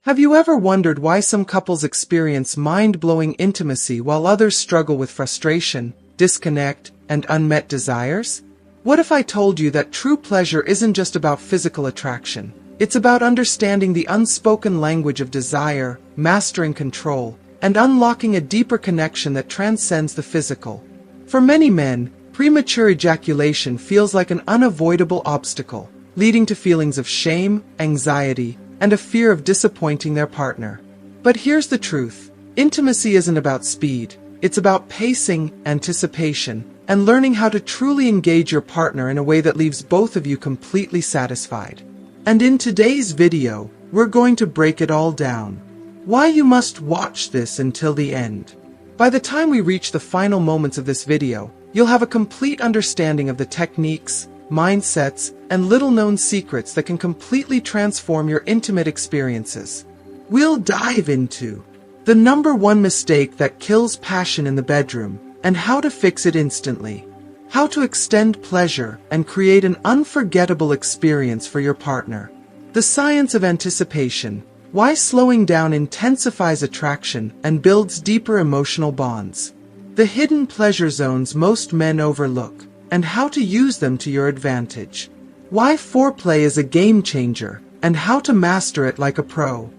Have you ever wondered why some couples experience mind-blowing intimacy while others struggle with frustration, disconnect, and unmet desires? What if I told you that true pleasure isn't just about physical attraction? It's about understanding the unspoken language of desire, mastering control, and unlocking a deeper connection that transcends the physical. For many men, premature ejaculation feels like an unavoidable obstacle, leading to feelings of shame, anxiety, and a fear of disappointing their partner. But here's the truth. Intimacy isn't about speed. It's about pacing, anticipation, and learning how to truly engage your partner in a way that leaves both of you completely satisfied. And in today's video, we're going to break it all down. Why you must watch this until the end. By the time we reach the final moments of this video, you'll have a complete understanding of the techniques, mindsets, and little-known secrets that can completely transform your intimate experiences. We'll dive into the #1 mistake that kills passion in the bedroom, and how to fix it instantly. How to extend pleasure and create an unforgettable experience for your partner. The science of anticipation. Why slowing down intensifies attraction and builds deeper emotional bonds. The hidden pleasure zones most men overlook, and how to use them to your advantage. Why foreplay is a game changer, and how to master it like a pro.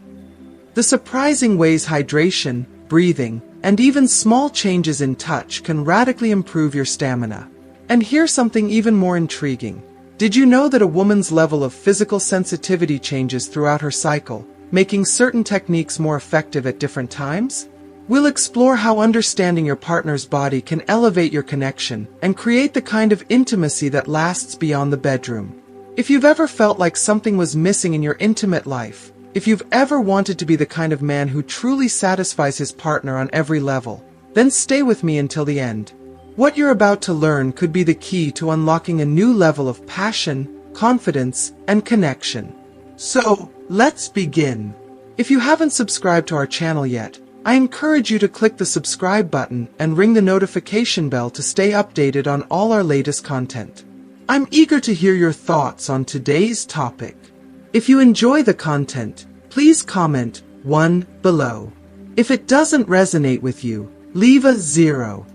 The surprising ways hydration, breathing, and even small changes in touch can radically improve your stamina. And here's something even more intriguing. Did you know that a woman's level of physical sensitivity changes throughout her cycle, making certain techniques more effective at different times? We'll explore how understanding your partner's body can elevate your connection and create the kind of intimacy that lasts beyond the bedroom. If you've ever felt like something was missing in your intimate life, if you've ever wanted to be the kind of man who truly satisfies his partner on every level, then stay with me until the end. What you're about to learn could be the key to unlocking a new level of passion, confidence, and connection. So, let's begin. If you haven't subscribed to our channel yet, I encourage you to click the subscribe button and ring the notification bell to stay updated on all our latest content. I'm eager to hear your thoughts on today's topic. If you enjoy the content, please comment 1 below. If it doesn't resonate with you, leave a 0.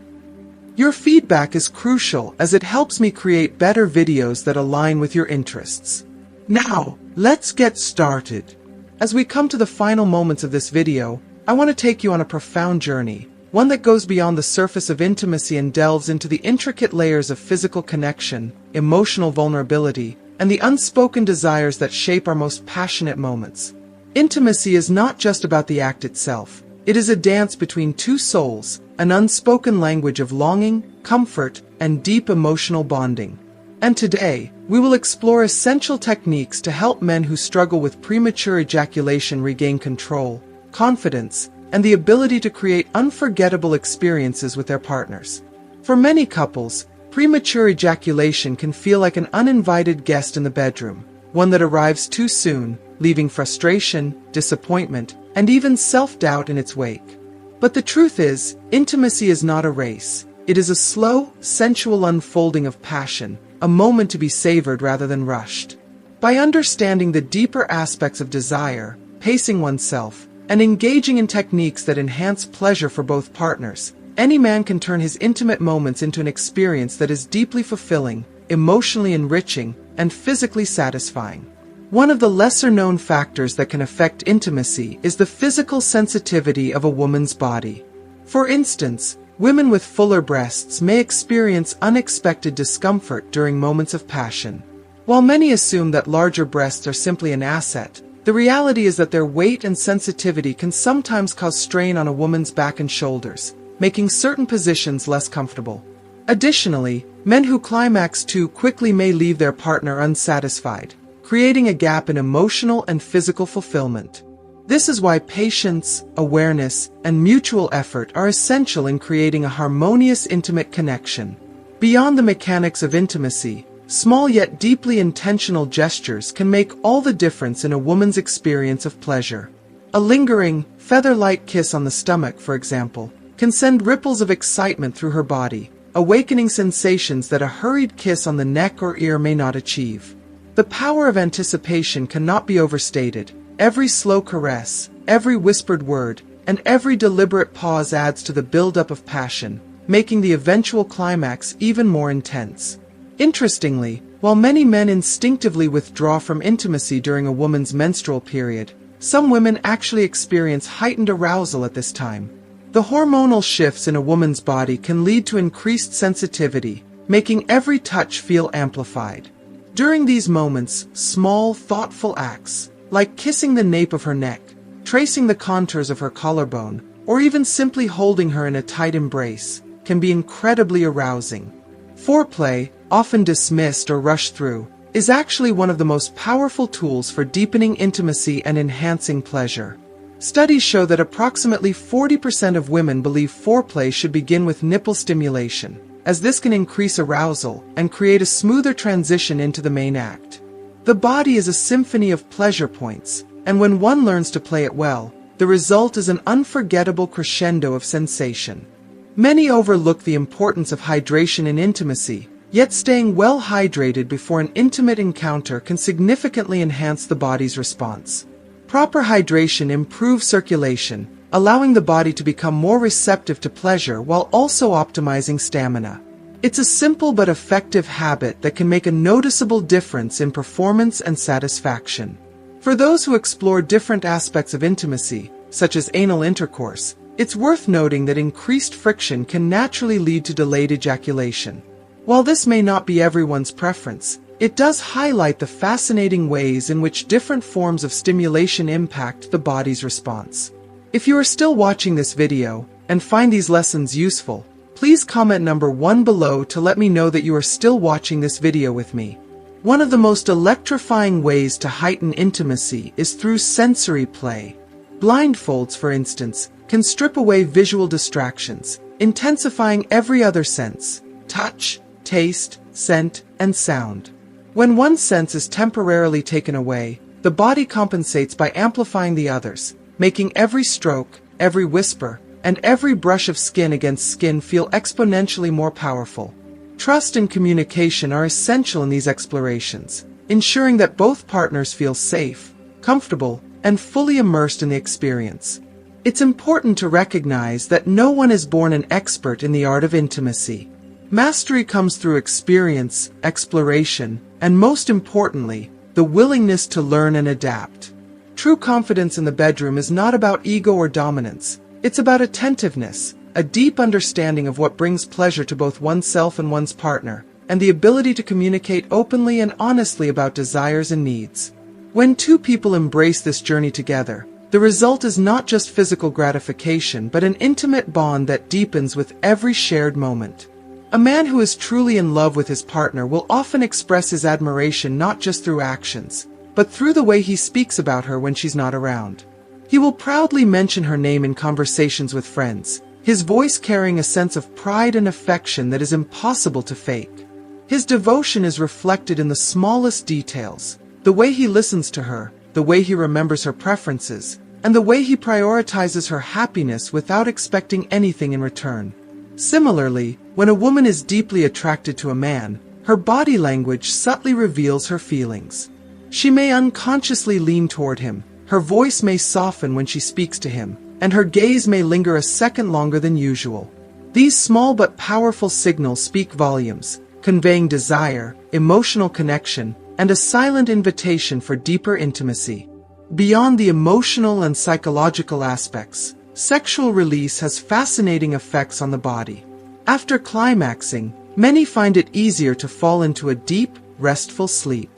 Your feedback is crucial as it helps me create better videos that align with your interests. Now, let's get started. As we come to the final moments of this video, I want to take you on a profound journey, one that goes beyond the surface of intimacy and delves into the intricate layers of physical connection, emotional vulnerability, and the unspoken desires that shape our most passionate moments. Intimacy is not just about the act itself. It is a dance between two souls, an unspoken language of longing, comfort, and deep emotional bonding. And today, we will explore essential techniques to help men who struggle with premature ejaculation regain control, confidence, and the ability to create unforgettable experiences with their partners. For many couples, premature ejaculation can feel like an uninvited guest in the bedroom, one that arrives too soon, leaving frustration, disappointment, and even self-doubt in its wake. But the truth is, intimacy is not a race. It is a slow, sensual unfolding of passion, a moment to be savored rather than rushed. By understanding the deeper aspects of desire, pacing oneself, and engaging in techniques that enhance pleasure for both partners, any man can turn his intimate moments into an experience that is deeply fulfilling, emotionally enriching, and physically satisfying. One of the lesser-known factors that can affect intimacy is the physical sensitivity of a woman's body. For instance, women with fuller breasts may experience unexpected discomfort during moments of passion. While many assume that larger breasts are simply an asset, the reality is that their weight and sensitivity can sometimes cause strain on a woman's back and shoulders, making certain positions less comfortable. Additionally, men who climax too quickly may leave their partner unsatisfied, creating a gap in emotional and physical fulfillment. This is why patience, awareness, and mutual effort are essential in creating a harmonious, intimate connection. Beyond the mechanics of intimacy, small yet deeply intentional gestures can make all the difference in a woman's experience of pleasure. A lingering, feather-light kiss on the stomach, for example, can send ripples of excitement through her body, awakening sensations that a hurried kiss on the neck or ear may not achieve. The power of anticipation cannot be overstated, Every slow caress, every whispered word, and every deliberate pause adds to the buildup of passion, making the eventual climax even more intense. Interestingly, while many men instinctively withdraw from intimacy during a woman's menstrual period, some women actually experience heightened arousal at this time. The hormonal shifts in a woman's body can lead to increased sensitivity, making every touch feel amplified. During these moments, small, thoughtful acts, like kissing the nape of her neck, tracing the contours of her collarbone, or even simply holding her in a tight embrace, can be incredibly arousing. Foreplay, often dismissed or rushed through, is actually one of the most powerful tools for deepening intimacy and enhancing pleasure. Studies show that approximately 40% of women believe foreplay should begin with nipple stimulation, as this can increase arousal and create a smoother transition into the main act. The body is a symphony of pleasure points, and when one learns to play it well, the result is an unforgettable crescendo of sensation. Many overlook the importance of hydration in intimacy, yet staying well hydrated before an intimate encounter can significantly enhance the body's response. Proper hydration improves circulation, allowing the body to become more receptive to pleasure while also optimizing stamina. It's a simple but effective habit that can make a noticeable difference in performance and satisfaction. For those who explore different aspects of intimacy, such as anal intercourse, it's worth noting that increased friction can naturally lead to delayed ejaculation. While this may not be everyone's preference, it does highlight the fascinating ways in which different forms of stimulation impact the body's response. If you are still watching this video and find these lessons useful, please comment number 1 below to let me know that you are still watching this video with me. One of the most electrifying ways to heighten intimacy is through sensory play. Blindfolds, for instance, can strip away visual distractions, intensifying every other sense: touch, taste, scent, and sound. When one sense is temporarily taken away, the body compensates by amplifying the others, making every stroke, every whisper, and every brush of skin against skin feel exponentially more powerful. Trust and communication are essential in these explorations, ensuring that both partners feel safe, comfortable, and fully immersed in the experience. It's important to recognize that no one is born an expert in the art of intimacy. Mastery comes through experience, exploration, and most importantly, the willingness to learn and adapt. True confidence in the bedroom is not about ego or dominance. It's about attentiveness, a deep understanding of what brings pleasure to both oneself and one's partner, and the ability to communicate openly and honestly about desires and needs. When two people embrace this journey together, the result is not just physical gratification but an intimate bond that deepens with every shared moment. A man who is truly in love with his partner will often express his admiration not just through actions, but through the way he speaks about her when she's not around. He will proudly mention her name in conversations with friends, his voice carrying a sense of pride and affection that is impossible to fake. His devotion is reflected in the smallest details: the way he listens to her, the way he remembers her preferences, and the way he prioritizes her happiness without expecting anything in return. Similarly, when a woman is deeply attracted to a man, her body language subtly reveals her feelings. She may unconsciously lean toward him, her voice may soften when she speaks to him, and her gaze may linger a second longer than usual. These small but powerful signals speak volumes, conveying desire, emotional connection, and a silent invitation for deeper intimacy. Beyond the emotional and psychological aspects, sexual release has fascinating effects on the body. After climaxing, many find it easier to fall into a deep, restful sleep.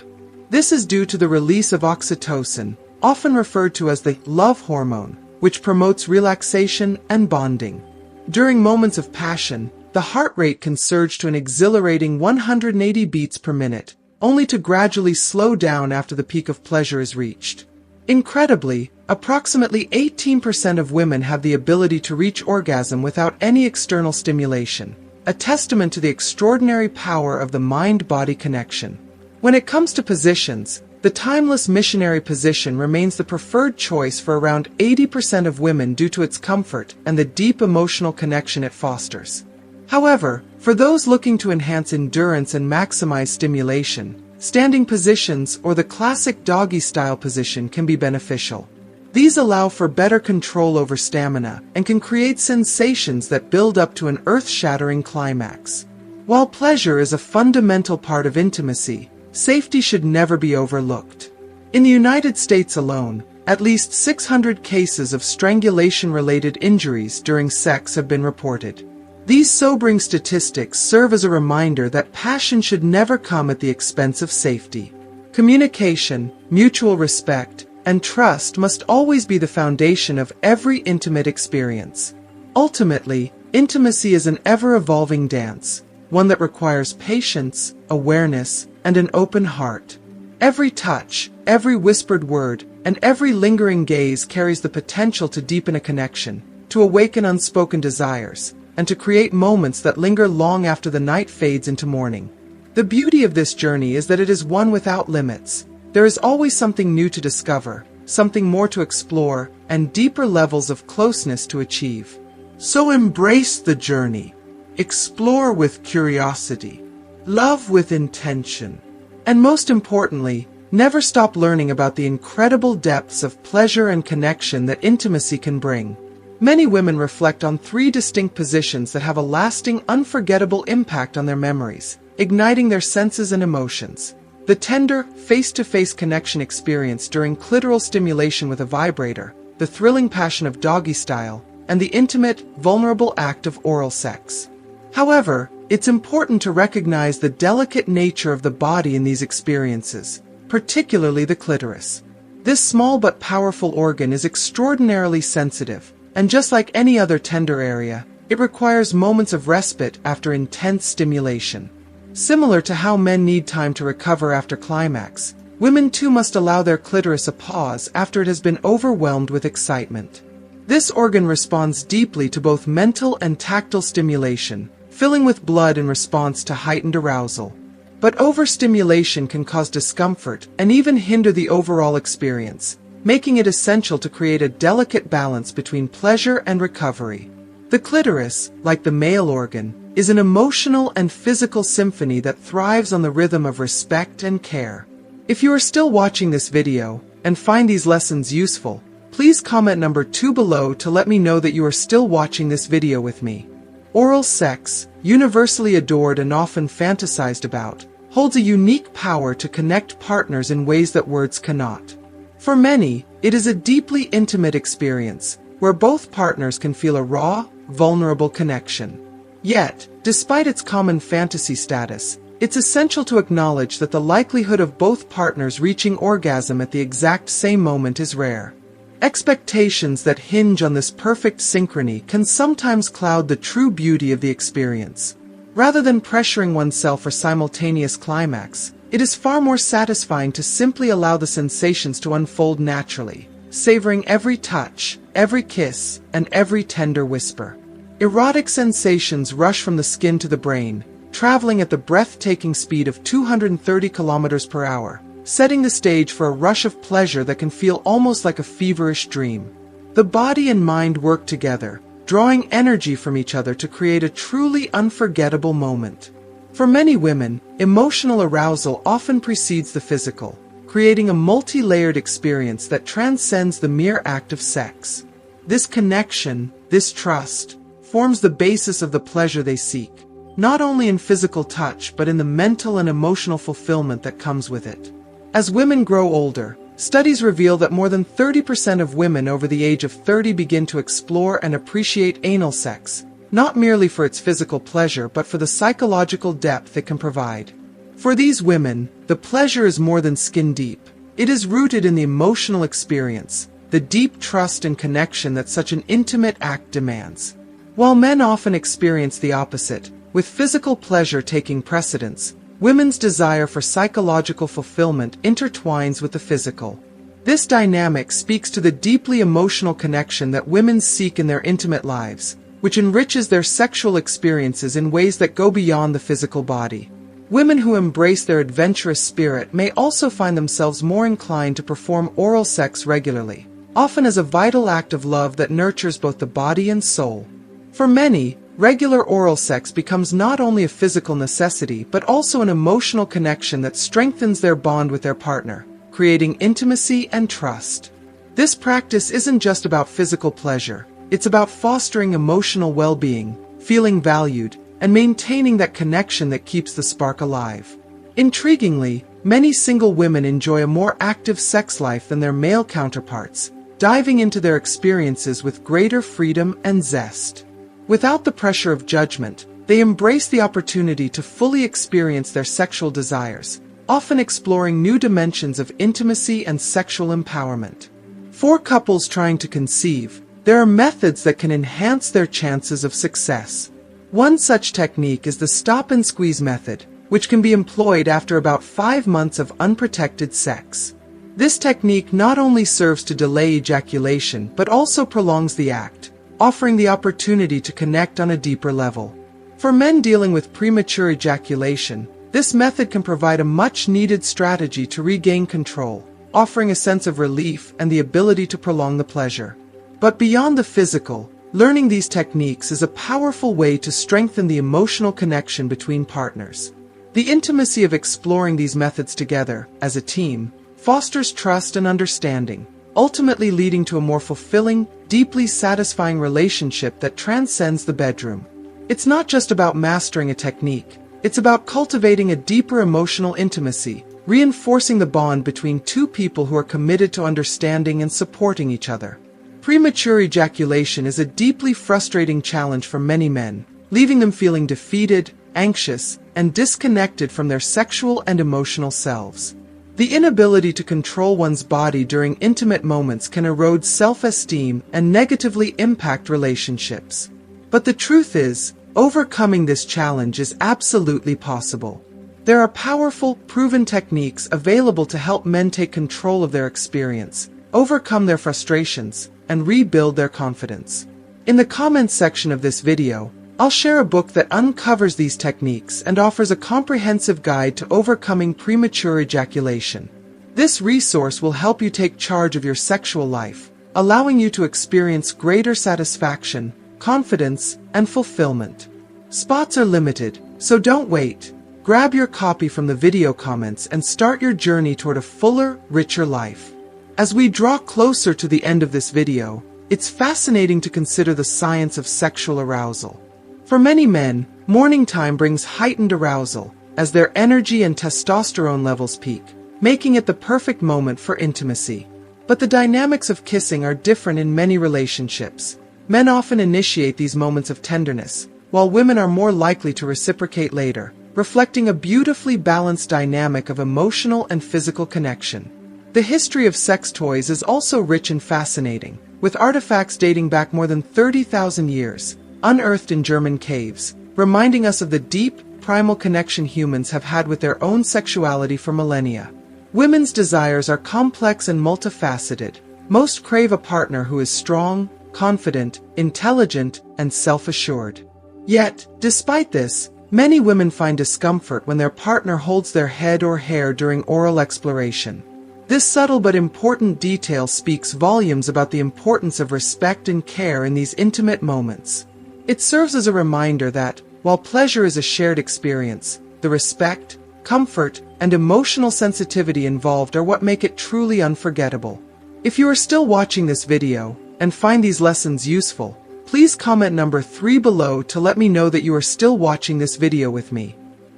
This is due to the release of oxytocin, often referred to as the love hormone, which promotes relaxation and bonding. During moments of passion, the heart rate can surge to an exhilarating 180 beats per minute, only to gradually slow down after the peak of pleasure is reached. Incredibly, approximately 18% of women have the ability to reach orgasm without any external stimulation, a testament to the extraordinary power of the mind-body connection. When it comes to positions, the timeless missionary position remains the preferred choice for around 80% of women due to its comfort and the deep emotional connection it fosters. However, for those looking to enhance endurance and maximize stimulation, standing positions, or the classic doggy-style position can be beneficial. These allow for better control over stamina and can create sensations that build up to an earth-shattering climax. While pleasure is a fundamental part of intimacy, safety should never be overlooked. In the United States alone, at least 600 cases of strangulation-related injuries during sex have been reported. These sobering statistics serve as a reminder that passion should never come at the expense of safety. Communication, mutual respect, and trust must always be the foundation of every intimate experience. Ultimately, intimacy is an ever-evolving dance, one that requires patience, awareness, and an open heart. Every touch, every whispered word, and every lingering gaze carries the potential to deepen a connection, to awaken unspoken desires, and to create moments that linger long after the night fades into morning. The beauty of this journey is that it is one without limits. There is always something new to discover, something more to explore, and deeper levels of closeness to achieve. So embrace the journey. Explore with curiosity. Love with intention. And most importantly, never stop learning about the incredible depths of pleasure and connection that intimacy can bring. Many women reflect on 3 distinct positions that have a lasting, unforgettable impact on their memories, igniting their senses and emotions. The tender, face-to-face connection experience during clitoral stimulation with a vibrator, the thrilling passion of doggy style, and the intimate, vulnerable act of oral sex. However, it's important to recognize the delicate nature of the body in these experiences, particularly the clitoris. This small but powerful organ is extraordinarily sensitive, and just like any other tender area, it requires moments of respite after intense stimulation. Similar to how men need time to recover after climax, women too must allow their clitoris a pause after it has been overwhelmed with excitement. This organ responds deeply to both mental and tactile stimulation, filling with blood in response to heightened arousal. But overstimulation can cause discomfort and even hinder the overall experience, making it essential to create a delicate balance between pleasure and recovery. The clitoris, like the male organ, is an emotional and physical symphony that thrives on the rhythm of respect and care. If you are still watching this video and find these lessons useful, please comment number 2 below to let me know that you are still watching this video with me. Oral sex, universally adored and often fantasized about, holds a unique power to connect partners in ways that words cannot. For many, it is a deeply intimate experience, where both partners can feel a raw, vulnerable connection. Yet, despite its common fantasy status, it's essential to acknowledge that the likelihood of both partners reaching orgasm at the exact same moment is rare. Expectations that hinge on this perfect synchrony can sometimes cloud the true beauty of the experience. Rather than pressuring oneself for simultaneous climax, it is far more satisfying to simply allow the sensations to unfold naturally, savoring every touch, every kiss, and every tender whisper. Erotic sensations rush from the skin to the brain, traveling at the breathtaking speed of 230 kilometers per hour, setting the stage for a rush of pleasure that can feel almost like a feverish dream. The body and mind work together, drawing energy from each other to create a truly unforgettable moment. For many women, emotional arousal often precedes the physical, creating a multi-layered experience that transcends the mere act of sex. This connection, this trust, forms the basis of the pleasure they seek, not only in physical touch but in the mental and emotional fulfillment that comes with it. As women grow older, studies reveal that more than 30% of women over the age of 30 begin to explore and appreciate anal sex, not merely for its physical pleasure but for the psychological depth it can provide. For these women, the pleasure is more than skin deep. It is rooted in the emotional experience, the deep trust and connection that such an intimate act demands. While men often experience the opposite, with physical pleasure taking precedence, women's desire for psychological fulfillment intertwines with the physical. This dynamic speaks to the deeply emotional connection that women seek in their intimate lives, which enriches their sexual experiences in ways that go beyond the physical body. Women who embrace their adventurous spirit may also find themselves more inclined to perform oral sex regularly, often as a vital act of love that nurtures both the body and soul. For many, regular oral sex becomes not only a physical necessity but also an emotional connection that strengthens their bond with their partner, creating intimacy and trust. This practice isn't just about physical pleasure, it's about fostering emotional well-being, feeling valued, and maintaining that connection that keeps the spark alive. Intriguingly, many single women enjoy a more active sex life than their male counterparts, diving into their experiences with greater freedom and zest. Without the pressure of judgment, they embrace the opportunity to fully experience their sexual desires, often exploring new dimensions of intimacy and sexual empowerment. For couples trying to conceive, there are methods that can enhance their chances of success. One such technique is the stop and squeeze method, which can be employed after about 5 months of unprotected sex. This technique not only serves to delay ejaculation but also prolongs the act, offering the opportunity to connect on a deeper level. For men dealing with premature ejaculation, this method can provide a much-needed strategy to regain control, offering a sense of relief and the ability to prolong the pleasure. But beyond the physical, learning these techniques is a powerful way to strengthen the emotional connection between partners. The intimacy of exploring these methods together, as a team, fosters trust and understanding, ultimately leading to a more fulfilling, deeply satisfying relationship that transcends the bedroom. It's not just about mastering a technique, it's about cultivating a deeper emotional intimacy, reinforcing the bond between two people who are committed to understanding and supporting each other. Premature ejaculation is a deeply frustrating challenge for many men, leaving them feeling defeated, anxious, and disconnected from their sexual and emotional selves. The inability to control one's body during intimate moments can erode self-esteem and negatively impact relationships. But the truth is, overcoming this challenge is absolutely possible. There are powerful, proven techniques available to help men take control of their experience, overcome their frustrations, and rebuild their confidence. In the comments section of this video, I'll share a book that uncovers these techniques and offers a comprehensive guide to overcoming premature ejaculation. This resource will help you take charge of your sexual life, allowing you to experience greater satisfaction, confidence, and fulfillment. Spots are limited, so don't wait. Grab your copy from the video comments and start your journey toward a fuller, richer life. As we draw closer to the end of this video, it's fascinating to consider the science of sexual arousal. For many men, morning time brings heightened arousal, as their energy and testosterone levels peak, making it the perfect moment for intimacy. But the dynamics of kissing are different in many relationships. Men often initiate these moments of tenderness, while women are more likely to reciprocate later, reflecting a beautifully balanced dynamic of emotional and physical connection. The history of sex toys is also rich and fascinating, with artifacts dating back more than 30,000 years, unearthed in German caves, reminding us of the deep, primal connection humans have had with their own sexuality for millennia. Women's desires are complex and multifaceted. Most crave a partner who is strong, confident, intelligent, and self-assured. Yet, despite this, many women find discomfort when their partner holds their head or hair during oral exploration. This subtle but important detail speaks volumes about the importance of respect and care in these intimate moments. It serves as a reminder that, while pleasure is a shared experience, the respect, comfort, and emotional sensitivity involved are what make it truly unforgettable. If you are still watching this video, and find these lessons useful, please comment number 3 below to let me know that you are still watching this video with me.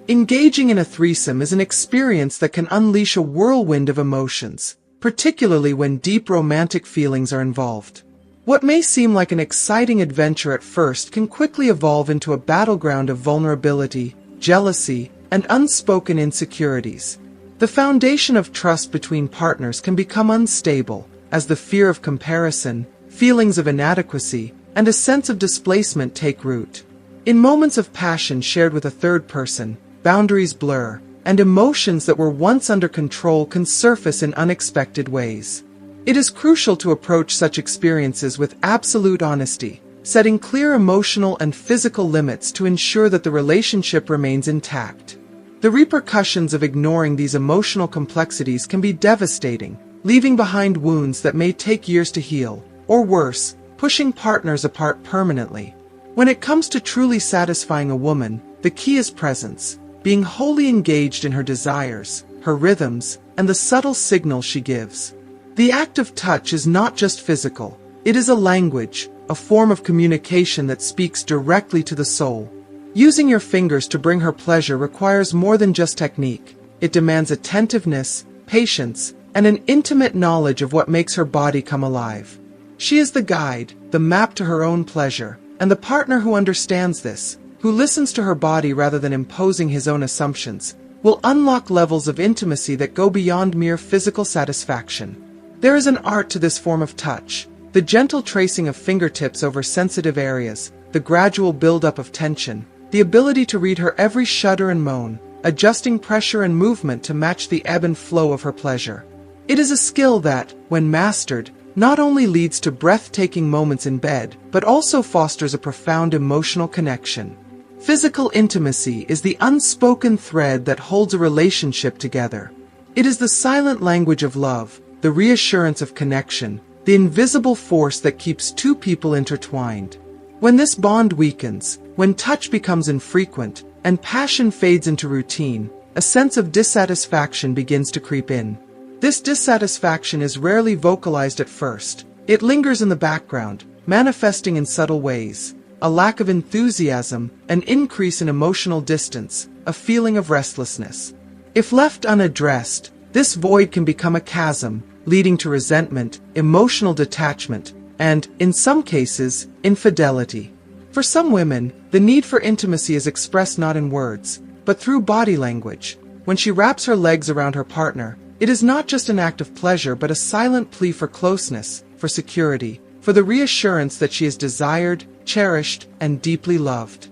Engaging in a threesome is an experience that can unleash a whirlwind of emotions, particularly when deep romantic feelings are involved. What may seem like an exciting adventure at first can quickly evolve into a battleground of vulnerability, jealousy, and unspoken insecurities. The foundation of trust between partners can become unstable, as the fear of comparison, feelings of inadequacy, and a sense of displacement take root. In moments of passion shared with a third person, boundaries blur, and emotions that were once under control can surface in unexpected ways. It is crucial to approach such experiences with absolute honesty, setting clear emotional and physical limits to ensure that the relationship remains intact. The repercussions of ignoring these emotional complexities can be devastating, leaving behind wounds that may take years to heal, or worse, pushing partners apart permanently. When it comes to truly satisfying a woman, the key is presence, being wholly engaged in her desires, her rhythms, and the subtle signals she gives. The act of touch is not just physical, it is a language, a form of communication that speaks directly to the soul. Using your fingers to bring her pleasure requires more than just technique. It demands attentiveness, patience, and an intimate knowledge of what makes her body come alive. She is the guide, the map to her own pleasure, and the partner who understands this, who listens to her body rather than imposing his own assumptions, will unlock levels of intimacy that go beyond mere physical satisfaction. There is an art to this form of touch, the gentle tracing of fingertips over sensitive areas, the gradual buildup of tension, the ability to read her every shudder and moan, adjusting pressure and movement to match the ebb and flow of her pleasure. It is a skill that, when mastered, not only leads to breathtaking moments in bed, but also fosters a profound emotional connection. Physical intimacy is the unspoken thread that holds a relationship together. It is the silent language of love, the reassurance of connection, the invisible force that keeps two people intertwined. When this bond weakens, when touch becomes infrequent, and passion fades into routine, a sense of dissatisfaction begins to creep in. This dissatisfaction is rarely vocalized at first. It lingers in the background, manifesting in subtle ways. A lack of enthusiasm, an increase in emotional distance, a feeling of restlessness. If left unaddressed, this void can become a chasm, leading to resentment, emotional detachment, and, in some cases, infidelity. For some women, the need for intimacy is expressed not in words, but through body language. When she wraps her legs around her partner, it is not just an act of pleasure but a silent plea for closeness, for security, for the reassurance that she is desired, cherished, and deeply loved.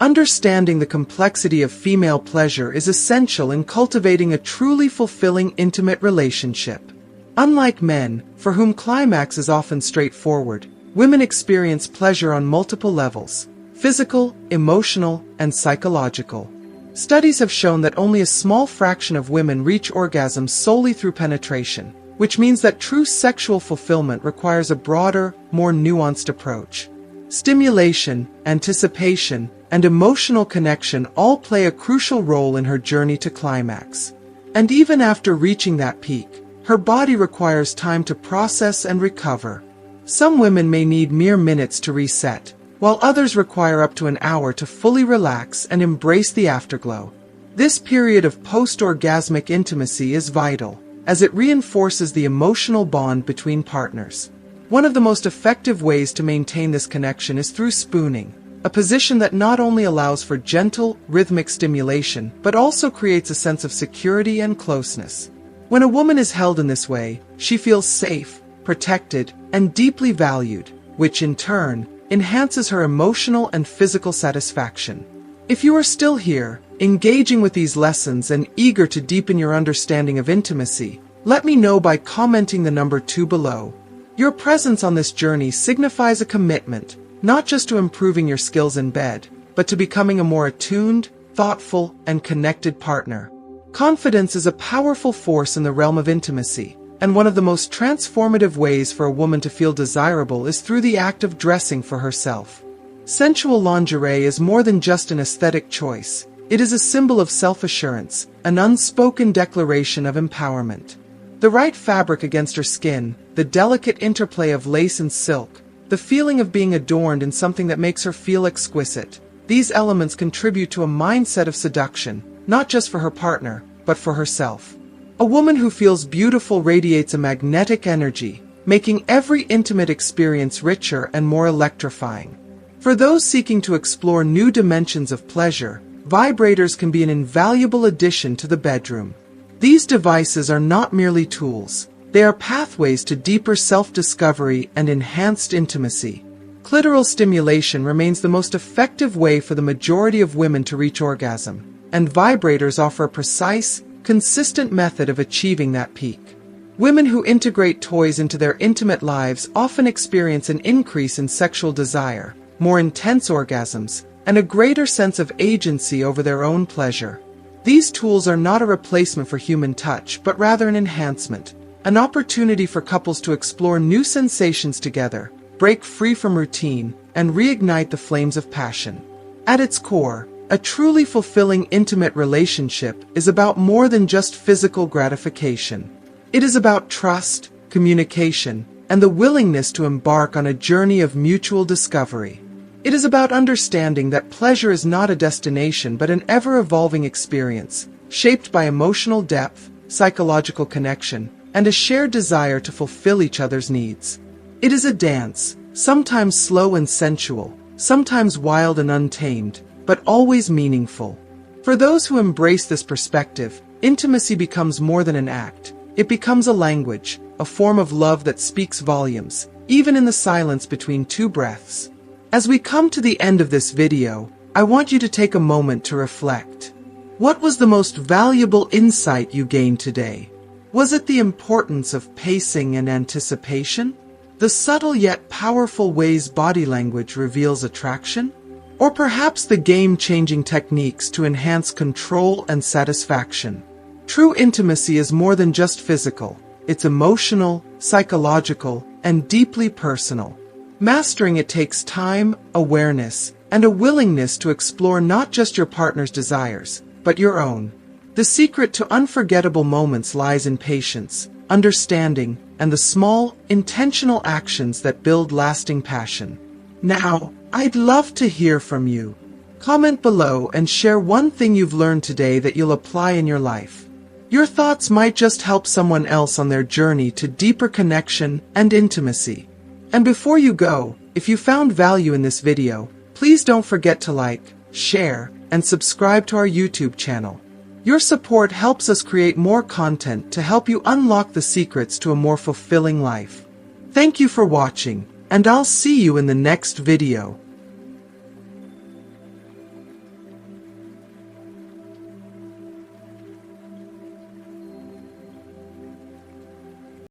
Understanding the complexity of female pleasure is essential in cultivating a truly fulfilling intimate relationship. Unlike men, for whom climax is often straightforward, women experience pleasure on multiple levels: physical, emotional, and psychological. Studies have shown that only a small fraction of women reach orgasm solely through penetration, which means that true sexual fulfillment requires a broader, more nuanced approach. Stimulation, anticipation, and emotional connection all play a crucial role in her journey to climax. And even after reaching that peak, her body requires time to process and recover. Some women may need mere minutes to reset, while others require up to an hour to fully relax and embrace the afterglow. This period of post-orgasmic intimacy is vital, as it reinforces the emotional bond between partners. One of the most effective ways to maintain this connection is through spooning, a position that not only allows for gentle, rhythmic stimulation, but also creates a sense of security and closeness. When a woman is held in this way, she feels safe, protected, and deeply valued, which in turn enhances her emotional and physical satisfaction. If you are still here, engaging with these lessons and eager to deepen your understanding of intimacy, let me know by commenting the number 2 below. Your presence on this journey signifies a commitment, not just to improving your skills in bed, but to becoming a more attuned, thoughtful, and connected partner. Confidence is a powerful force in the realm of intimacy, and one of the most transformative ways for a woman to feel desirable is through the act of dressing for herself. Sensual lingerie is more than just an aesthetic choice. It is a symbol of self-assurance, an unspoken declaration of empowerment. The right fabric against her skin, the delicate interplay of lace and silk, the feeling of being adorned in something that makes her feel exquisite. These elements contribute to a mindset of seduction, not just for her partner, but for herself. A woman who feels beautiful radiates a magnetic energy, making every intimate experience richer and more electrifying. For those seeking to explore new dimensions of pleasure, vibrators can be an invaluable addition to the bedroom. These devices are not merely tools. They are pathways to deeper self-discovery and enhanced intimacy. Clitoral stimulation remains the most effective way for the majority of women to reach orgasm, and vibrators offer a precise, consistent method of achieving that peak. Women who integrate toys into their intimate lives often experience an increase in sexual desire, more intense orgasms, and a greater sense of agency over their own pleasure. These tools are not a replacement for human touch, but rather an enhancement, an opportunity for couples to explore new sensations together, break free from routine, and reignite the flames of passion. At its core, a truly fulfilling intimate relationship is about more than just physical gratification. It is about trust, communication, and the willingness to embark on a journey of mutual discovery. It is about understanding that pleasure is not a destination but an ever-evolving experience, shaped by emotional depth, psychological connection, and a shared desire to fulfill each other's needs. It is a dance, sometimes slow and sensual, sometimes wild and untamed, but always meaningful. For those who embrace this perspective, intimacy becomes more than an act. It becomes a language, a form of love that speaks volumes, even in the silence between two breaths. As we come to the end of this video, I want you to take a moment to reflect. What was the most valuable insight you gained today? Was it the importance of pacing and anticipation? The subtle yet powerful ways body language reveals attraction? Or perhaps the game-changing techniques to enhance control and satisfaction? True intimacy is more than just physical. It's emotional, psychological, and deeply personal. Mastering it takes time, awareness, and a willingness to explore not just your partner's desires, but your own. The secret to unforgettable moments lies in patience, understanding, and the small, intentional actions that build lasting passion. Now, I'd love to hear from you. Comment below and share one thing you've learned today that you'll apply in your life. Your thoughts might just help someone else on their journey to deeper connection and intimacy. And before you go, if you found value in this video, please don't forget to like, share, and subscribe to our YouTube channel. Your support helps us create more content to help you unlock the secrets to a more fulfilling life. Thank you for watching, and I'll see you in the next video.